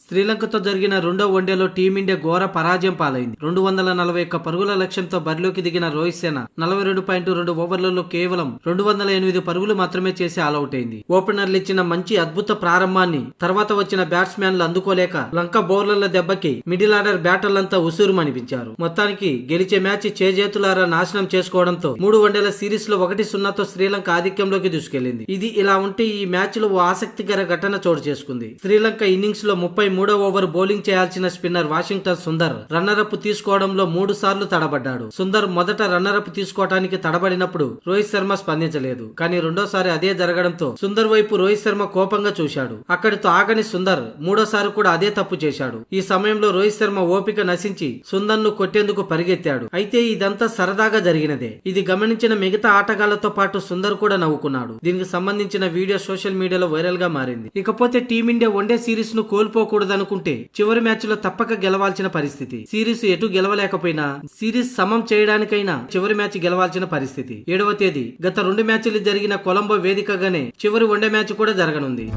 శ్రీలంకతో జరిగిన రెండో వన్డేలో టీమిండియా ఘోర పరాజయం పాలైంది. 241 పరుగుల లక్ష్యంతో బరిలోకి దిగిన రోహిత్ సేన 42.2 ఓవర్లలో కేవలం 208 పరుగులు మాత్రమే చేసి ఆలౌట్ అయింది. ఓపెనర్లు ఇచ్చిన మంచి అద్భుత ప్రారంభాన్ని తర్వాత వచ్చిన బ్యాట్స్మెన్లు అందుకోలేక లంక బౌలర్ల దెబ్బకి మిడిల్ ఆర్డర్ బ్యాటర్లంతా ఉసూరుమనిపించారు. మొత్తానికి గెలిచే మ్యాచ్ చేజేతులారా నాశనం చేసుకోవడంతో 3 వన్డేల సిరీస్ లో 1-0తో శ్రీలంక ఆధిక్యంలోకి దూసుకెళ్లింది. ఇది ఇలా ఉంటే ఈ మ్యాచ్ లో ఓ ఆసక్తికర ఘటన చోటు చేసుకుంది. శ్రీలంక ఇన్నింగ్స్ లో 33వ ఓవర్ బౌలింగ్ చేయాల్సిన స్పిన్నర్ వాషింగ్టన్ సుందర్ రన్నరప్ తీసుకోవడంలో 3 సార్లు తడబడ్డాడు. సుందర్ మొదట రన్నరప్ తీసుకోవడానికి తడబడినప్పుడు రోహిత్ శర్మ స్పందించలేదు. కానీ రెండోసారి అదే జరగడంతో సుందర్ వైపు రోహిత్ శర్మ కోపంగా చూశాడు. అక్కడితో ఆగని సుందర్ మూడోసారి కూడా అదే తప్పు చేశాడు. ఈ సమయంలో రోహిత్ శర్మ ఓపిక నశించి సుందర్ ను కొట్టేందుకు పరిగెత్తాడు. అయితే ఇదంతా సరదాగా జరిగినదే. ఇది గమనించిన మిగతా ఆటగాళ్లతో పాటు సుందర్ కూడా నవ్వుకున్నాడు. దీనికి సంబంధించిన వీడియో సోషల్ మీడియాలో వైరల్ గా మారింది. ఇకపోతే టీమిండియా వన్డే సిరీస్ ను కోల్పోకూడదనుకుంటే చివరి మ్యాచ్ లో తప్పక గెలవాల్సిన పరిస్థితి. సిరీస్ ఎటు గెలవలేకపోయినా సిరీస్ సమం చేయడానికైనా చివరి మ్యాచ్ గెలవాల్సిన పరిస్థితి. 7వ తేదీ గత 2 మ్యాచ్లు జరిగిన కొలంబో వేదికగానే చివరి వన్డే మ్యాచ్ కూడా జరగనుంది.